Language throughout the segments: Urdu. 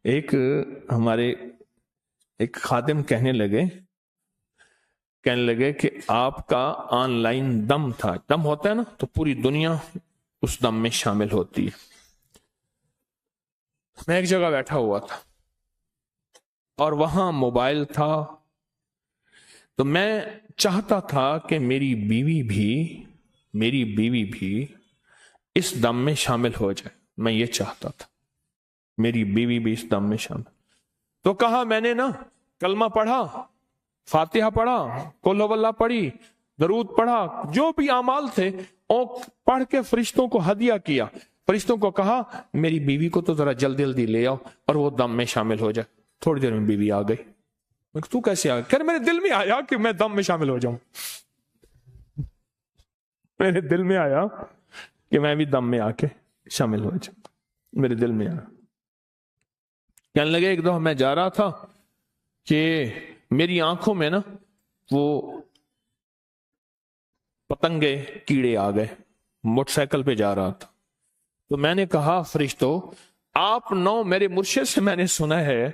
ایک ہمارے ایک خادم کہنے لگے کہ آپ کا آن لائن دم تھا. دم ہوتا ہے نا تو پوری دنیا اس دم میں شامل ہوتی ہے. میں ایک جگہ بیٹھا ہوا تھا اور وہاں موبائل تھا، تو میں چاہتا تھا کہ میری بیوی بھی اس دم میں شامل ہو جائے. میں یہ چاہتا تھا میری بیوی بھی اس دم میں شامل. تو کہا میں نے نا کلمہ پڑھا، فاتحہ پڑھا، قل ہو اللہ پڑھی، درود پڑھا، جو بھی اعمال تھے اور پڑھ کے فرشتوں کو ہدیہ کیا. فرشتوں کو کہا میری بیوی کو تو ذرا جلدی لے آؤ اور وہ دم میں شامل ہو جائے. تھوڑی دیر میں بیوی آ گئی. تو کیسے آ گئی؟ کہ میرے دل میں آیا کہ میں دم میں شامل ہو جاؤں. میرے دل میں آیا کہ میں بھی دم میں آ کے شامل ہو جاؤں. میرے دل میں آیا. کہنے لگے ایک دفعہ میں جا رہا تھا کہ میری آنکھوں میں نا وہ پتنگے کیڑے آ گئے. موٹر سائیکل پہ جا رہا تھا تو میں نے کہا فرشتوں آپ 9 میرے مرشد سے میں نے سنا ہے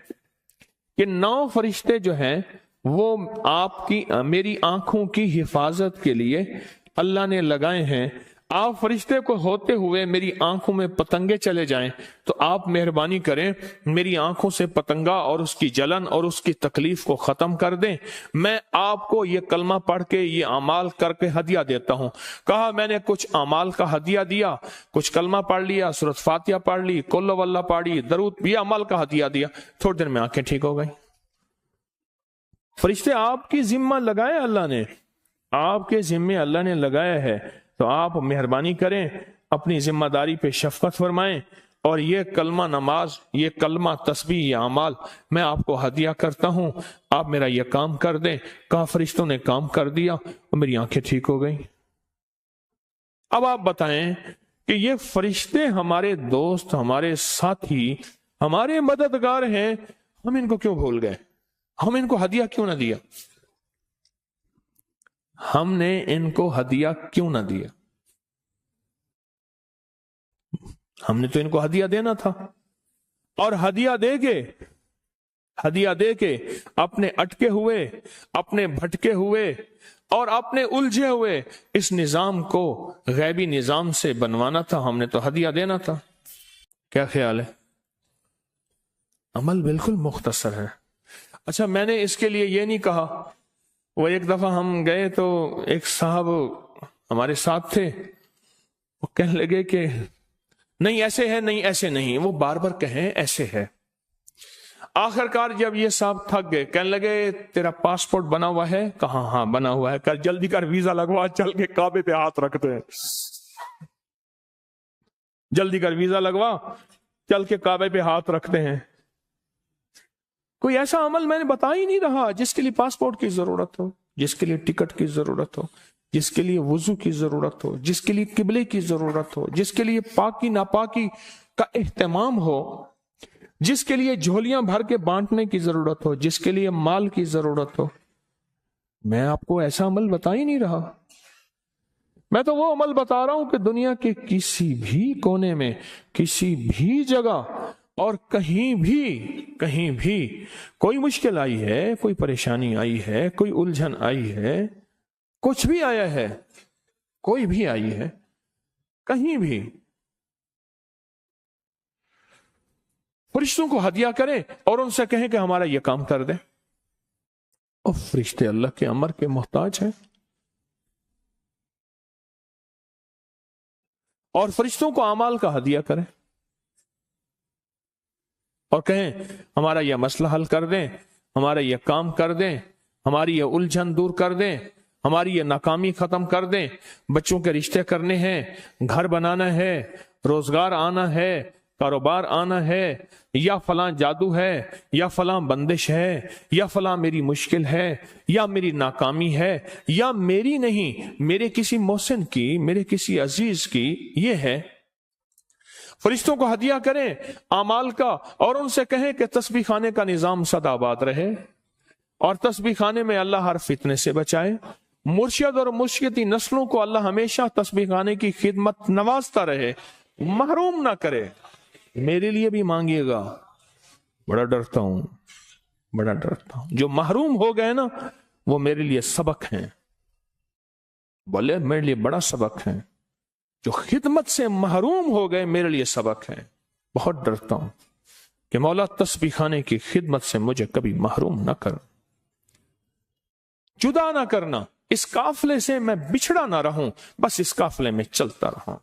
کہ 9 فرشتے جو ہیں وہ آپ کی میری آنکھوں کی حفاظت کے لیے اللہ نے لگائے ہیں. آپ فرشتے کو ہوتے ہوئے میری آنکھوں میں پتنگے چلے جائیں تو آپ مہربانی کریں میری آنکھوں سے پتنگا اور اس کی جلن اور اس کی تکلیف کو ختم کر دیں. میں آپ کو یہ کلمہ پڑھ کے یہ اعمال کر کے ہدیہ دیتا ہوں. کہا میں نے کچھ اعمال کا ہدیہ دیا، کچھ کلمہ پڑھ لیا، سورۃ فاتحہ پڑھ لی، قل ہو اللہ پڑھی، درود، یہ اعمال کا ہدیہ دیا. تھوڑی دیر میں آنکھیں ٹھیک ہو گئی. فرشتے آپ کی ذمہ لگائے اللہ نے، آپ کے ذمے اللہ نے لگایا ہے، تو آپ مہربانی کریں اپنی ذمہ داری پہ شفقت فرمائیں اور یہ کلمہ نماز، یہ کلمہ تسبیح، یہ اعمال میں آپ کو ہدیہ کرتا ہوں، آپ میرا یہ کام کر دیں. کہا فرشتوں نے کام کر دیا اور میری آنکھیں ٹھیک ہو گئیں. اب آپ بتائیں کہ یہ فرشتے ہمارے دوست، ہمارے ساتھی، ہمارے مددگار ہیں، ہم ان کو کیوں بھول گئے؟ ہم ان کو ہدیہ کیوں نہ دیا؟ ہم نے ان کو ہدیہ کیوں نہ دیا؟ ہم نے تو ان کو ہدیہ دینا تھا. اور ہدیہ دے کے اپنے اٹکے ہوئے، اپنے بھٹکے ہوئے اور اپنے الجھے ہوئے اس نظام کو غیبی نظام سے بنوانا تھا. ہم نے تو ہدیہ دینا تھا. کیا خیال ہے؟ عمل بالکل مختصر ہے. اچھا میں نے اس کے لیے یہ نہیں کہا. وہ ایک دفعہ ہم گئے تو ایک صاحب ہمارے ساتھ تھے، وہ کہنے لگے کہ نہیں ایسے ہے، نہیں ایسے نہیں، وہ بار بار کہیں ایسے ہے. آخر کار جب یہ صاحب تھک گئے کہنے لگے تیرا پاسپورٹ بنا ہوا ہے؟ کہاں ہاں بنا ہوا ہے. کر جلدی کر ویزا لگوا، چل کے کعبے پہ ہاتھ رکھتے ہیں. جلدی کر ویزا لگوا، چل کے کعبے پہ ہاتھ رکھتے ہیں. کوئی ایسا عمل میں نے بتا ہی نہیں رہا جس کے لیے پاسپورٹ کی ضرورت ہو، جس کے لیے ٹکٹ کی ضرورت ہو، جس کے لیے وضو کی ضرورت ہو، جس کے لیے قبلے کی ضرورت ہو، جس کے لیے پاکی ناپاکی کا اہتمام ہو، جس کے لیے جھولیاں بھر کے بانٹنے کی ضرورت ہو، جس کے لیے مال کی ضرورت ہو. میں آپ کو ایسا عمل بتا ہی نہیں رہا. میں تو وہ عمل بتا رہا ہوں کہ دنیا کے کسی بھی کونے میں، کسی بھی جگہ اور کہیں بھی کوئی مشکل آئی ہے، کوئی پریشانی آئی ہے، کوئی الجھن آئی ہے، کچھ بھی آیا ہے، کوئی بھی آئی ہے، کہیں بھی فرشتوں کو ہدیہ کریں اور ان سے کہیں کہ ہمارا یہ کام کر دیں. اور فرشتے اللہ کے امر کے محتاج ہیں. اور فرشتوں کو اعمال کا ہدیہ کریں اور کہیں ہمارا یہ مسئلہ حل کر دیں، ہمارا یہ کام کر دیں، ہماری یہ الجھن دور کر دیں، ہماری یہ ناکامی ختم کر دیں. بچوں کے رشتے کرنے ہیں، گھر بنانا ہے، روزگار آنا ہے، کاروبار آنا ہے، یا فلاں جادو ہے، یا فلاں بندش ہے، یا فلاں میری مشکل ہے، یا میری ناکامی ہے، یا میری نہیں، میرے کسی محسن کی، میرے کسی عزیز کی یہ ہے. فرشتوں کو ہدیہ کریں اعمال کا اور ان سے کہیں کہ تسبیح خانے کا نظام سدا آباد رہے اور تسبیح خانے میں اللہ ہر فتنے سے بچائے. مرشد اور مرشدی نسلوں کو اللہ ہمیشہ تسبیح خانے کی خدمت نوازتا رہے، محروم نہ کرے. میرے لیے بھی مانگیے گا، بڑا ڈرتا ہوں، بڑا ڈرتا ہوں۔ جو محروم ہو گئے نا وہ میرے لیے سبق ہیں، بولے میرے لیے بڑا سبق ہے۔ جو خدمت سے محروم ہو گئے میرے لیے سبق ہے۔ بہت ڈرتا ہوں کہ مولا تسبیح خانے کی خدمت سے مجھے کبھی محروم نہ کر، جدا نہ کرنا، اس قافلے سے میں بچھڑا نہ رہوں، بس اس قافلے میں چلتا رہوں۔